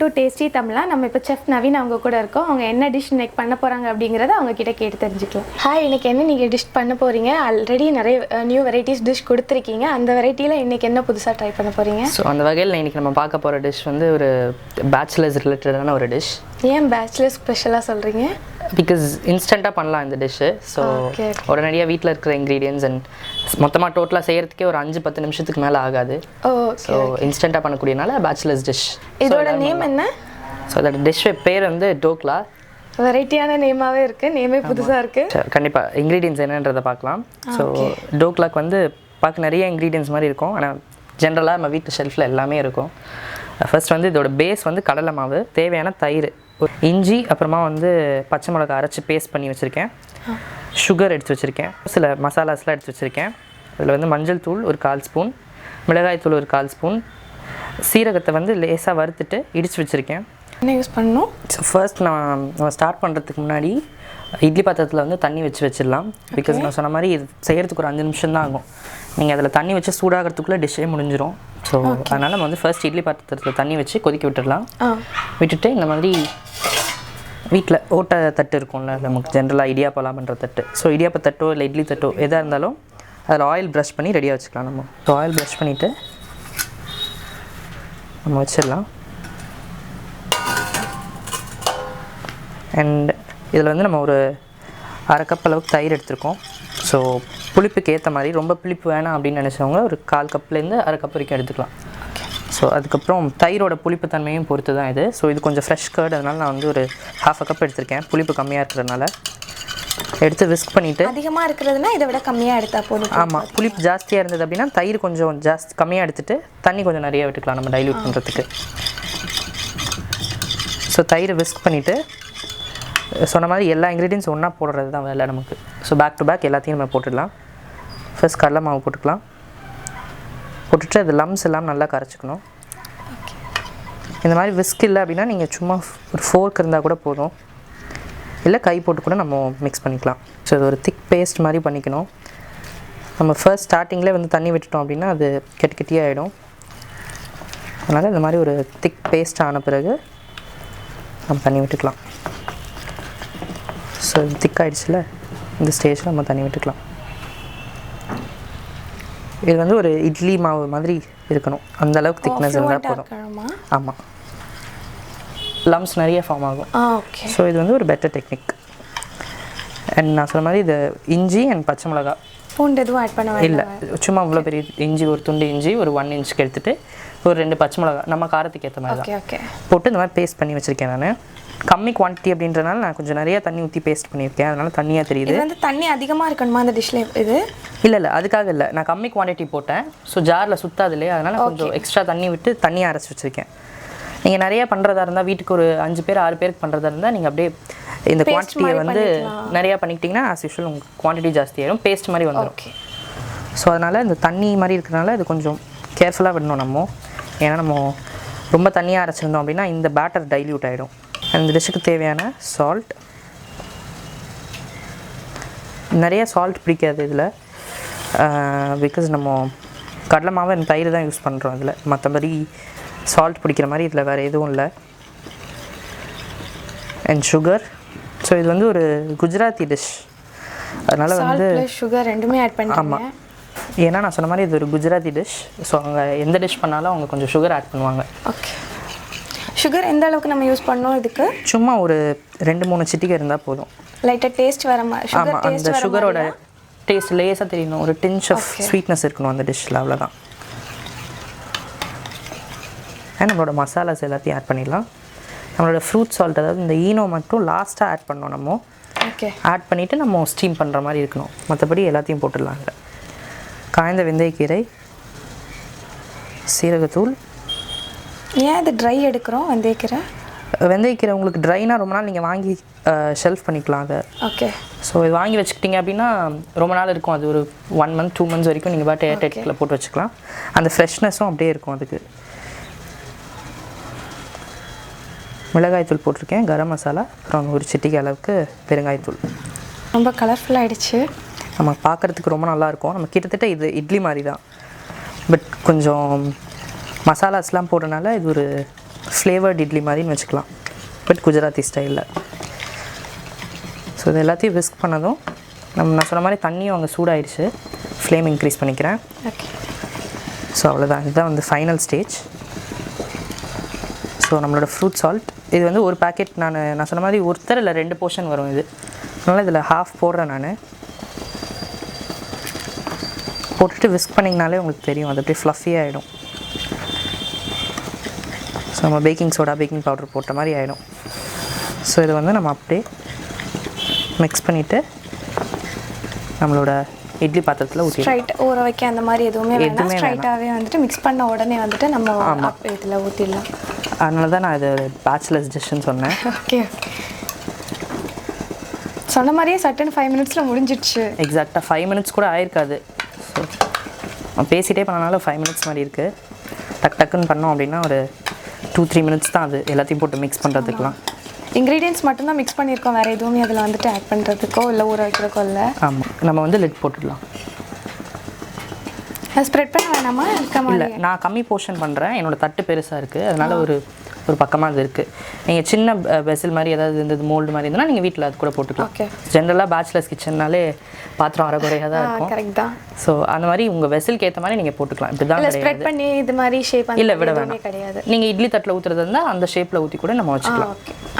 To tasty தமிழா. நம்ம இப்போ chef Naveen அவங்க கூட இருக்கோம். அவங்க என்ன டிஷ் இன்னைக்கு பண்ண போகிறாங்க அப்படிங்கிறத அவங்க கிட்ட கேட்டு தெரிஞ்சுக்கலாம். ஹாய், இன்னைக்கு என்ன நீங்கள் டிஷ் பண்ண போகிறீங்க? ஆல்ரெடி நிறைய நியூ வெரைட்டிஸ் டிஷ் கொடுத்துருக்கீங்க. அந்த வெரைட்டியில் இன்னைக்கு என்ன புதுசாக ட்ரை பண்ண போகிறீங்க? ஸோ அந்த வகையில் இன்றைக்கி நம்ம பார்க்க போகிற டிஷ் வந்து ஒரு பேச்சுலர்ஸ் ரிலேட்டடான ஒரு டிஷ். ஏன் பேச்சுலர் ஸ்பெஷலாக சொல்கிறீங்க? பிகாஸ் இன்ஸ்டண்ட்டாக பண்ணலாம் இந்த டிஷ்ஷு. ஸோ உடனடியாக வீட்டில் இருக்கிற இன்க்ரீடியன்ஸ் அண்ட் மொத்தமாக டோட்டலாக செய்கிறதுக்கே ஒரு 5-10 நிமிஷத்துக்கு மேலே ஆகாது. ஸோ இன்ஸ்டண்ட்டாக பண்ணக்கூடியனால பேச்சுலர்ஸ் டிஷ். இதோட நேம் என்ன? ஸோ அதோட டிஷ் பேர் வந்து டோக்லா. வெரைட்டியான நேமாகவே இருக்குது, நேமே புதுசாக இருக்குது. கண்டிப்பாக இன்க்ரீடியன்ஸ் என்னன்றதை பார்க்கலாம். ஸோ டோக்லாக்கு வந்து பார்க்க நிறைய இன்க்ரீடியன்ஸ் மாதிரி இருக்கும், ஆனால் ஜென்ரலாக நம்ம வீட்டு ஷெல்ஃபில் எல்லாமே இருக்கும். ஃபர்ஸ்ட் வந்து இதோட பேஸ் வந்து கடலை மாவு, தேவையான தயிர், இஞ்சி, அப்புறமா வந்து பச்சை மிளகா அரைச்சி பேஸ்ட் பண்ணி வச்சுருக்கேன், சுகர் எடுத்து வச்சுருக்கேன், சில மசாலாஸ்லாம் எடுத்து வச்சுருக்கேன். அதில் வந்து மஞ்சள் தூள் ஒரு 1/4 ஸ்பூன், மிளகாய் தூள் ஒரு 1/4 ஸ்பூன், சீரகத்தை வந்து லேசாக வறுத்துட்டு இடித்து வச்சுருக்கேன். என்ன யூஸ் பண்ணணும்? ஸோ ஃபர்ஸ்ட் நம்ம ஸ்டார்ட் பண்ணுறதுக்கு முன்னாடி இட்லி பாத்திரத்தில் வந்து தண்ணி வச்சிடலாம். பிகாஸ் நான் சொன்ன மாதிரி இது செய்கிறதுக்கு ஒரு 5 நிமிஷம் தான் ஆகும். நீங்கள் அதில் தண்ணி வச்சு சூடாகிறதுக்குள்ளே டிஷ்ஷே முடிஞ்சிடும். ஸோ அதனால் நம்ம வந்து ஃபர்ஸ்ட் இட்லி பாத்திரத்தில் தண்ணி வச்சு கொதிக்க விட்டுடலாம். விட்டுட்டு இந்த மாதிரி வீட்டில் ஓட்டை தட்டு இருக்கும்ல, நமக்கு ஜென்ரலாக இடியாப்பெல்லாம் பண்ணுற தட்டு. ஸோ இடியாப்ப தட்டோ இல்லை இட்லி தட்டோ எதாக இருந்தாலும் அதில் ஆயில் ப்ரஷ் பண்ணி ரெடியாக வச்சுக்கலாம். நம்ம ஸோ ஆயில் ப்ரஷ் பண்ணிவிட்டு நம்ம வச்சிடலாம். அண்ட் இதில் வந்து நம்ம ஒரு 1/2 கப் அளவுக்கு தயிர் எடுத்துருக்கோம். ஸோ புளிப்புக்கு ஏற்ற மாதிரி, ரொம்ப புளிப்பு வேணாம் அப்படின்னு நினச்சவங்க ஒரு 1/4 கப்லேருந்து 1/2 கப் வரைக்கும் எடுத்துக்கலாம். ஸோ அதுக்கப்புறம் தயிரோட புளிப்பு தன்மையும் பொறுத்து தான் இது. ஸோ இது கொஞ்சம் ஃப்ரெஷ் கர்ட், அதனால் நான் வந்து ஒரு 1/2 கப் எடுத்திருக்கேன். புளிப்பு கம்மியாக இருக்கிறதுனால எடுத்து விஸ்க் பண்ணிவிட்டு, அதிகமாக இருக்கிறதுனா இதை விட கம்மியாக எடுத்தால் போதும். ஆமாம், புளிப்பு ஜாஸ்தியாக இருந்தது அப்படின்னா தயிர் கொஞ்சம் கம்மியாக எடுத்துகிட்டு தண்ணி கொஞ்சம் நிறைய விட்டுக்கலாம் நம்ம டைல்யூட் பண்ணுறதுக்கு. ஸோ தயிர் விஸ்க் பண்ணிவிட்டு சொன்ன மாதிரி எல்லா இன்க்ரீடியன்ஸ் ஒன்றா போடுறது தான் வேலை நமக்கு. ஸோ பேக் டு பேக் எல்லாத்தையும் நம்ம போட்டுடலாம். ஃபர்ஸ்ட் கடலை மாவு போட்டுக்கலாம். போட்டுட்டு அது லம்ஸ் எல்லாம் நல்லா கரைச்சிக்கணும். இந்த மாதிரி விஸ்க் இல்லை அப்படின்னா நீங்கள் சும்மா ஒரு ஃபோர்க் இருந்தால் கூட போதும், இல்லை கை போட்டு கூட நம்ம மிக்ஸ் பண்ணிக்கலாம். ஸோ இது ஒரு திக் பேஸ்ட் மாதிரி பண்ணிக்கணும். நம்ம ஃபர்ஸ்ட் ஸ்டார்டிங்கில் வந்து தண்ணி விட்டுட்டோம் அப்படின்னா அது கெட்டியாக ஆகிடும். அதனால் இந்த மாதிரி ஒரு திக் பேஸ்ட் ஆன பிறகு நம்ம தண்ணி விட்டுக்கலாம். ஸோ இது திக்காகிடுச்சுல, இந்த ஸ்டேஜில் நம்ம தண்ணி விட்டுக்கலாம். இது வந்து ஒரு இட்லி மாவு மாதிரி இருக்கணும், அந்த அளவுக்கு திக்னஸ் இருந்தால் போதும். ஆமாம், லம்ஸ் நிறைய ஃபார்ம் ஆகும். ஸோ இது வந்து ஒரு பெட்டர் டெக்னிக். அண்ட் நான் சொன்ன மாதிரி இது இஞ்சி அண்ட் பச்சை மிளகா, பூண்டு எதுவும் ஆட் பண்ண இல்லை, சும்மா அவ்வளோ பெரிய இஞ்சி, ஒரு துண்டு இஞ்சி ஒரு 1 இன்ச்சுக்கு எடுத்துகிட்டு ஒரு 2 பச்சை மிளகா நம்ம காரத்துக்கு ஏற்ற மாதிரி தான் போட்டு இந்த மாதிரி பேஸ்ட் பண்ணி வச்சுருக்கேன். நான் கம்மி குவான்டிட்டி அப்படின்றனால நான் கொஞ்சம் நிறைய தண்ணி ஊற்றி பேஸ்ட் பண்ணியிருக்கேன், அதனால தண்ணியாக தெரியுது. இது வந்து தண்ணி அதிகமாக இருக்கணுமா அந்த டிஷ்ல? இது இல்லை, அதுக்காக இல்லை, நான் கம்மி குவான்டிட்டி போட்டேன். ஸோ ஜாரில் சுத்தாது இல்லையா, அதனால் கொஞ்சம் எக்ஸ்ட்ரா தண்ணி விட்டு தண்ணியாக அரைச்சி வச்சுருக்கேன். நீங்கள் நிறைய பண்ணுறதா இருந்தால், வீட்டுக்கு ஒரு 5 பேர் 6 பேருக்கு பண்ணுறதா இருந்தால் நீங்கள் அப்படியே இந்த குவான்டிட்டியை வந்து நிறையா பண்ணிக்கிட்டிங்கன்னா ஆஸ் யூஷுவல் உங்களுக்கு குவான்டிட்டி ஜாஸ்தியாகிடும், பேஸ்ட் மாதிரி வந்துடும். ஸோ அதனால் இந்த தண்ணி மாதிரி இருக்கிறனால இது கொஞ்சம் கேர்ஃபுல்லாக விடணும் நம்ம. ஏன்னா நம்ம ரொம்ப தண்ணியாக அரைச்சிருந்தோம் அப்படின்னா இந்த பேட்டர் டைல்யூட் ஆகிடும். அந்த டிஷ்ஷுக்கு தேவையான சால்ட், நிறைய சால்ட் பிடிக்காது இதில், பிகாஸ் நம்ம கடலை மாவு அந்த தயிர் தான் யூஸ் பண்ணுறோம் இதில். மற்றபடி சால்ட் பிடிக்கிற மாதிரி இதில் வேறு எதுவும் இல்லை. And sugar. ஸோ இது வந்து ஒரு குஜராத்தி டிஷ், அதனால் வந்து சுகர் ரெண்டுமே ஆட் பண்ணி. ஆமாம், ஏன்னா நான் சொன்ன மாதிரி இது ஒரு குஜராத்தி டிஷ். ஸோ அவங்க எந்த டிஷ் பண்ணாலும் அவங்க கொஞ்சம் சுகர் ஆட் பண்ணுவாங்க. ஓகே, சுகர் எந்த அளவுக்கு நம்ம யூஸ் பண்ணோம் இதுக்கு? சும்மா ஒரு 2-3 சிட்டிகை இருந்தால் போதும். லைட்டாக டேஸ்ட் வர மாதிரி. ஆமாம், அந்த சுகரோட டேஸ்ட் லேசாக தெரியணும், ஒரு டிஞ்ச் ஆஃப் ஸ்வீட்னஸ் இருக்கணும் அந்த டிஷ்ஷில், அவ்வளோதான். அண்ட் நம்மளோட மசாலாஸ் எல்லாத்தையும் ஆட் பண்ணிடலாம். நம்மளோட ஃப்ரூட் சால்ட், அதாவது இந்த ஈனோ மட்டும் லாஸ்ட்டாக ஆட் பண்ணோம் நம்ம. ஓகே, ஆட் பண்ணிவிட்டு நம்ம ஸ்டீம் பண்ணுற மாதிரி இருக்கணும். மற்றபடி எல்லாத்தையும் போட்டுடலாம். இல்லை, காய்ந்த வெந்தயக்கீரை, சீரகத்தூள். ஏன் இது ட்ரை எடுக்கிறோம் வெந்தயக்கீரை? வெந்தயக்கீரை உங்களுக்கு ட்ரைனா ரொம்ப நாள் நீங்கள் வாங்கி ஷெல்ஃப் பண்ணிக்கலாம் அதை. ஓகே, ஸோ இது வாங்கி வச்சுக்கிட்டிங்க அப்படின்னா ரொம்ப நாள் இருக்கும். அது ஒரு 1 month 2 months வரைக்கும் நீங்கள் பாட்டு ஏர்டைட்டில் போட்டு வச்சுக்கலாம். அந்த ஃப்ரெஷ்னஸும் அப்படியே இருக்கும் அதுக்கு. மிளகாய்த்தூள் போட்டிருக்கேன், கரம் மசாலா, அப்புறம் ஒரு சிட்டிகை அளவுக்கு பெருங்காயத்தூள். ரொம்ப கலர்ஃபுல்லாக ஆகிடுச்சு. நம்ம பார்க்குறதுக்கு ரொம்ப நல்லாயிருக்கும். நம்ம கிட்டத்தட்ட இது இட்லி மாதிரி தான், பட் கொஞ்சம் மசாலாஸ்லாம் போடுறதுனால இது ஒரு ஃப்ளேவர்ட் இட்லி மாதிரின்னு வச்சுக்கலாம், பட் குஜராத்தி ஸ்டைலில். ஸோ இது எல்லாத்தையும் விஸ்க் பண்ணதும் நான் சொன்ன மாதிரி தண்ணியும் அங்கே சூடாயிடுச்சு. ஃப்ளேம் இன்க்ரீஸ் பண்ணிக்கிறேன். ஓகே. ஸோ அவ்வளோதான், இதுதான் வந்து ஃபைனல் ஸ்டேஜ். ஸோ நம்மளோட ஃப்ரூட் சால்ட் இது வந்து ஒரு பேக்கெட் நான் சொன்ன மாதிரி ஒருத்தர் இல்லை 2 போர்ஷன் வரும் இது. அதனால் இதில் ஹாஃப் போடுறேன் நான். போட்டுட்டு விஸ்க் பண்ணிங்கனாலே உங்களுக்கு தெரியும், அது அப்படியே ஃப்ளஃபி ஆகிடும். ஸோ நம்ம பேக்கிங் சோடா பேக்கிங் பவுடர் போட்ட மாதிரி ஆகிடும். ஸோ இதை வந்து நம்ம அப்படியே மிக்ஸ் பண்ணிவிட்டு நம்மளோட இட்லி பாத்திரத்தில் ஊற்றி ஸ்ட்ரைட் ஊற வைக்க அந்த மாதிரி எதுவுமே வேணாம், ஸ்ட்ரைட்டாகவே வந்துட்டு மிக்ஸ் பண்ண உடனே வந்துட்டு நம்ம இதில் ஊற்றிடலாம். அதனால தான் நான் இது பேச்சுலர்ஸ் டிஷ்ஷுன்னு சொன்னேன். ஓகே. சொன்ன மாதிரியே சட்டன் 5 மினிட்ஸில் முடிஞ்சிடுச்சு. எக்ஸாக்டாக 5 மினிட்ஸ் கூட ஆயிருக்காது. ஸோ நான் பேசிகிட்டே பண்ணனால 5 மினிட்ஸ் மாதிரி இருக்குது. டக்குன்னு பண்ணோம் அப்படின்னா ஒரு 2-3 மினிட்ஸ் தான் அது எல்லாத்தையும் போட்டு மிக்ஸ் பண்ணுறதுக்குலாம். இன்க்ரீடியன்ஸ் மட்டும்தான் மிக்ஸ் பண்ணியிருக்கோம், வேறு எதுவுமே அதில் வந்துட்டு ஆட் பண்ணுறதுக்கோ இல்லை ஊற வைக்கிறக்கோ இல்லை. ஆமாம், நம்ம வந்து லிட் போட்டுடலாம். ஸ்ப்ரெட் பண்ண வேணாமா? இல்லை, நான் கம்மி போர்ஷன் பண்ணுறேன், என்னோடய தட்டு பெருசாக இருக்குது, அதனால் ஒரு பக்கமாக அது இருக்குது. நீங்கள் சின்ன வெசல் மாதிரி ஏதாவது இருந்தது மோல்டு மாதிரி இருந்ததுன்னா நீங்கள் வீட்டில் அது கூட போட்டுக்கலாம். ஓகே. ஜென்ரலாக பேச்சுலர்ஸ் கிச்சன்னாலே பாத்திரம் அரைகுறையாக தான் இருக்கும். கரெக்ட் தான். ஸோ அந்த மாதிரி உங்கள் வெசலுக்கு ஏற்ற மாதிரி நீங்கள் போட்டுக்கலாம். இப்படி தான் ஸ்ப்ரெட் பண்ணி இது மாதிரி ஷேப் இல்லை விட வேணாம் கிடையாது. நீங்கள் இட்லி தட்டில் ஊற்றுறது இருந்தால் அந்த ஷேப்பில் ஊற்றி கூட நம்ம வச்சுக்கலாம்.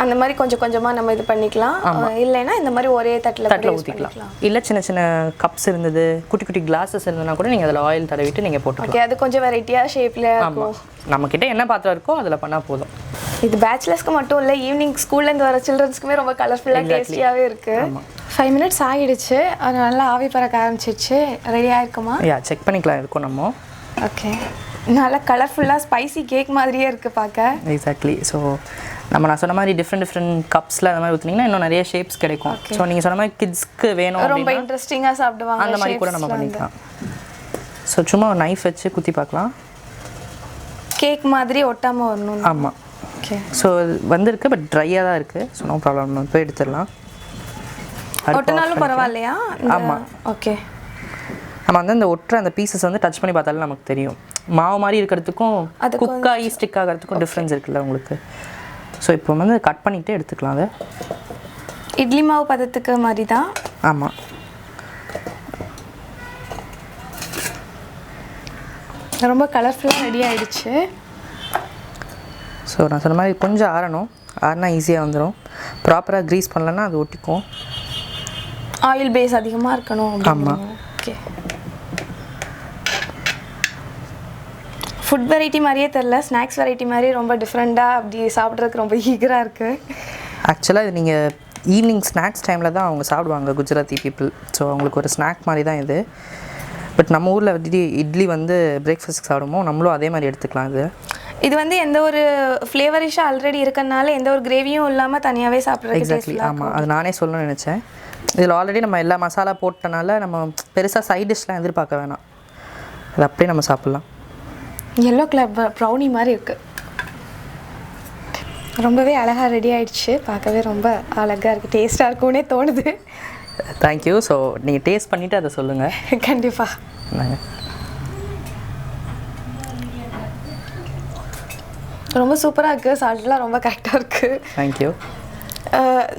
அந்த மாதிரி கொஞ்சம் கொஞ்சமாக நம்ம இது பண்ணிக்கலாம். இல்லைன்னா இந்த மாதிரி ஒரே தட்டில் ஊற்றிக்கலாம். இல்லை சின்ன சின்ன கப்ஸ் இருந்தது, குட்டி குட்டி கிளாஸஸ் இருந்ததுன்னா கூட நீங்கள் அதில் ஆயில் தடவிட்டு நீங்கள் போட்டுக்கலாம். ஓகே, அது கொஞ்சம் வெரைட்டியாக ஷேப்பில் இருக்கும். நம்மக்கிட்ட என்ன பாத்திரம் இருக்கோ அதில் பண்ணால் போதும். இது பேச்சுலர்ஸ்க்கு மட்டும் இல்லை, ஈவினிங் ஸ்கூல்லேருந்து வர சில்ட்ரன்ஸ்க்குமே ரொம்ப கலர்ஃபுல்லாக டேஸ்டியாகவே இருக்குது. 5 மினிட்ஸ் ஆகிடுச்சு, அது நல்லா ஆவி பறக்க ஆரம்பிச்சிடுச்சு. ரெடியாக இருக்குமா? செக் பண்ணிக்கலாம் இருக்கும் நம்ம. ஓகே, நல்லா கலர்ஃபுல்லாக ஸ்பைசி கேக் மாதிரியே இருக்குது பார்க்க. எக்ஸாக்ட்லி. ஸோ நான் சொன்ன மாதிரி டிஃப்ரெண்ட் கப்ஸில் அந்த மாதிரி ஊற்றினீங்கன்னா இன்னும் நிறைய ஷேப்ஸ் கிடைக்கும். ஸோ நீங்கள் சொன்ன மாதிரி கிட்ஸ்க்கு வேணும், ரொம்ப இன்ட்ரெஸ்டிங்காக சாப்பிடுவாங்க, அந்த மாதிரி கூட நம்ம பண்ணிக்கலாம். ஸோ சும்மா ஒரு நைஃப் வச்சு குத்தி பார்க்கலாம். கேக் மாதிரி ஒட்டாமல் வரணும். ஆமாம். ஓகே. ஸோ வந்திருக்கு, பட் ட்ரையாக தான் இருக்குது. ஸோ நோ ப்ராப்ளம், நம்ம போய் எடுத்துடலாம். ஒட்டினாலும் பரவாயில்லையா? ஆமாம். ஓகே. நம்ம வந்து அந்த ஒட்டுற அந்த பீசஸ் வந்து டச் பண்ணி பார்த்தாலும் நமக்கு தெரியும். மாவு மாதிரி இருக்கிறதுக்கும் குக்காகி ஸ்டிக் ஆகிறதுக்கும் டிஃப்ரென்ஸ் இருக்குல்ல உங்களுக்கு. ஸோ இப்போ வந்து கட் பண்ணிவிட்டு எடுத்துக்கலாம். அதை இட்லி மாவு பதத்துக்கு மாதிரி தான். ஆமாம். ரொம்ப கலர்ஃபுல்லாக ரெடி ஆகிடுச்சு. ஸோ நான் சொன்ன மாதிரி கொஞ்சம் ஆறணும், ஆறினா ஈஸியாக வந்துடும். ப்ராப்பராக க்ரீஸ் பண்ணலன்னா அது ஒட்டிக்கும். ஆயில் பேஸ் அதிகமாக இருக்கணும். ஆமாம். ஓகே. ஃபுட் வெரைட்டி மாதிரியே தெரில, ஸ்நாக்ஸ் வெரைட்டி மாதிரி ரொம்ப டிஃப்ரெண்ட்டாக அப்படி சாப்பிட்றதுக்கு ரொம்ப ஈகராக இருக்குது. ஆக்சுவலாக இது நீங்கள் ஈவினிங் ஸ்நாக்ஸ் டைமில் தான் அவங்க சாப்பிடுவாங்க, குஜராத்தி பீப்புள். ஸோ அவங்களுக்கு ஒரு ஸ்நாக் மாதிரி தான் இது. பட் நம்ம ஊரில் வந்து இட்லி வந்து பிரேக்ஃபாஸ்ட்டுக்கு சாப்பிடுமோ, நம்மளும் அதே மாதிரி எடுத்துக்கலாம். இது வந்து எந்த ஒரு ஃப்ளேவரிஷாக ஆல்ரெடி இருக்கறனால எந்த ஒரு கிரேவியும் இல்லாமல் தனியாகவே சாப்பிட்றது. எக்ஸாக்ட்லி. ஆமாம், அது நானே சொல்லணும்னு நினச்சேன். இதில் ஆல்ரெடி நம்ம எல்லா மசாலா போட்டனால நம்ம பெருசாக சைட் டிஷ்லாம் எதிர்பார்க்க வேணாம், அது அப்படியே நம்ம சாப்பிட்லாம். எல்லோ கலர் ப்ரௌனி மாதிரி இருக்குது, ரொம்பவே அழகாக ரெடி ஆகிடுச்சு. பார்க்கவே ரொம்ப அழகாக இருக்குது, டேஸ்ட்டாக இருக்கும்னே தோணுது. தேங்க்யூ. ஸோ நீங்கள் டேஸ்ட் பண்ணிவிட்டு அதை சொல்லுங்கள். கண்டிப்பாக. ரொம்ப சூப்பராக இருக்குது, சால்ட்லாம் ரொம்ப கரெக்டாக இருக்குது. தேங்க்யூ.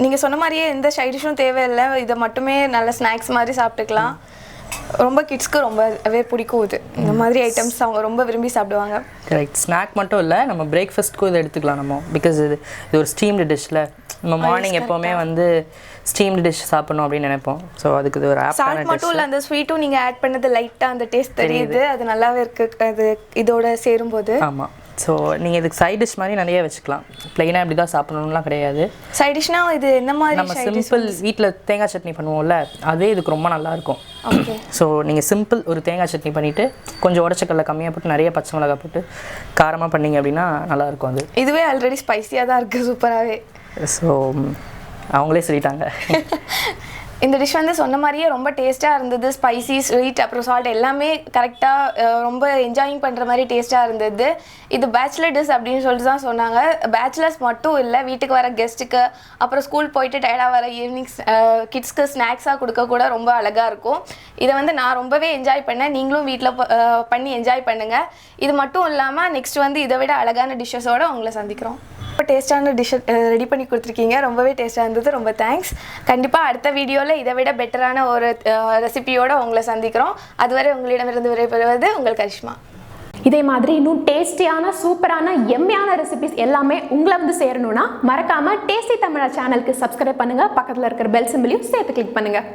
நீங்கள் சொன்ன மாதிரியே எந்த சைட் டிஷ்ஷும் தேவையில்லை, இதை மட்டுமே நல்ல ஸ்நாக்ஸ் மாதிரி சாப்பிட்டுக்கலாம். ரொம்ப கிட்ஸ்க்கு ரொம்பவே பிடிக்கும் இது, இந்த மாதிரி ஐட்டம்ஸ் அவங்க ரொம்ப விரும்பி சாப்பிடுவாங்க. கரெக்ட். ஸ்நாக் மட்டும் இல்லை, நம்ம பிரேக்ஃபாஸ்ட்க்கும் இதை எடுத்துக்கலாம் நம்ம. பிகாஸ் இது ஒரு ஸ்டீம்டு டிஷ்ஷில் நம்ம மார்னிங் எப்போவுமே வந்து ஸ்டீம்டு டிஷ் சாப்பிடணும் அப்படின்னு நினைப்போம். ஸோ அதுக்கு இது ஒரு சால்ட் மட்டும் இல்லை, அந்த ஸ்வீட்டும் நீங்கள் ஆட் பண்ணது லைட்டாக அந்த டேஸ்ட் தெரியுது, அது நல்லாவே இருக்குது அது இதோட சேரும்போது. ஆமாம். ஸோ நீங்கள் இதுக்கு சைட் டிஷ் மாதிரி நிறைய வச்சுக்கலாம், ப்ளைனாக இப்படி தான் சாப்பிடணும்லாம் கிடையாது. சைட் டிஷ்னா இது என்ன மாதிரி? நம்ம சிம்பிள் வீட்டில் தேங்காய் சட்னி பண்ணுவோம்ல, அதே இதுக்கு ரொம்ப நல்லாயிருக்கும். ஓகே. ஸோ நீங்கள் சிம்பிள் ஒரு தேங்காய் சட்னி பண்ணிவிட்டு கொஞ்சம் உடச்சக்கல்ல கம்மியாக போட்டு நிறைய பச்சை மிளகாய் போட்டு காரமாக பண்ணிங்க அப்படின்னா நல்லாயிருக்கும். அது இதுவே ஆல்ரெடி ஸ்பைஸியாக தான் இருக்குது, சூப்பராகவே. ஸோ அவங்களே சொல்லிட்டாங்க. இந்த டிஷ் வந்து சொன்ன மாதிரியே ரொம்ப டேஸ்ட்டாக இருந்தது. ஸ்பைசி, ஸ்வீட், அப்புறம் சால்ட் எல்லாமே கரெக்டாக ரொம்ப என்ஜாயிங் பண்ணுற மாதிரி டேஸ்ட்டாக இருந்தது. இது பேச்சுலர் டிஷ் அப்படின்னு சொல்லிட்டு தான் சொன்னாங்க. பேச்சுலர்ஸ் மட்டும் இல்லை, வீட்டுக்கு வர கெஸ்ட்டுக்கு, அப்புறம் ஸ்கூல் போயிட்டு டயர்டாக வர ஈவினிங் கிட்ஸ்க்கு ஸ்நாக்ஸாக கொடுக்க கூட ரொம்ப அழகாக இருக்கும். இதை வந்து நான் ரொம்பவே என்ஜாய் பண்ணேன். நீங்களும் வீட்டில் பண்ணி என்ஜாய் பண்ணுங்கள். இது மட்டும் இல்லாமல் நெக்ஸ்ட் வந்து இதை விட அழகான டிஷ்ஷஸோடு உங்களை சந்திக்கிறோம். ரொம்ப டேஸ்ட்டான டிஷ்ஷை ரெடி பண்ணி கொடுத்துருக்கீங்க. ரொம்பவே டேஸ்ட்டாக இருந்தது. ரொம்ப தேங்க்ஸ். கண்டிப்பாக அடுத்த வீடியோவில் இதை விட பெட்டரான ஒரு ரெசிபியோடு உங்களை சந்திக்கிறோம். அதுவரை உங்களிடமிருந்து விடைபெறுவது உங்கள் கரிஷ்மா. இதே மாதிரி இன்னும் டேஸ்டியான, சூப்பரான, எம்மையான ரெசிபிஸ் எல்லாமே உங்களை வந்து சேரணும்னா மறக்காமல் டேஸ்டி தமிழா சேனலுக்கு சப்ஸ்கிரைப் பண்ணுங்கள். பக்கத்தில் இருக்கிற பெல் சிம்பிளையும் சேர்த்து கிளிக் பண்ணுங்கள்.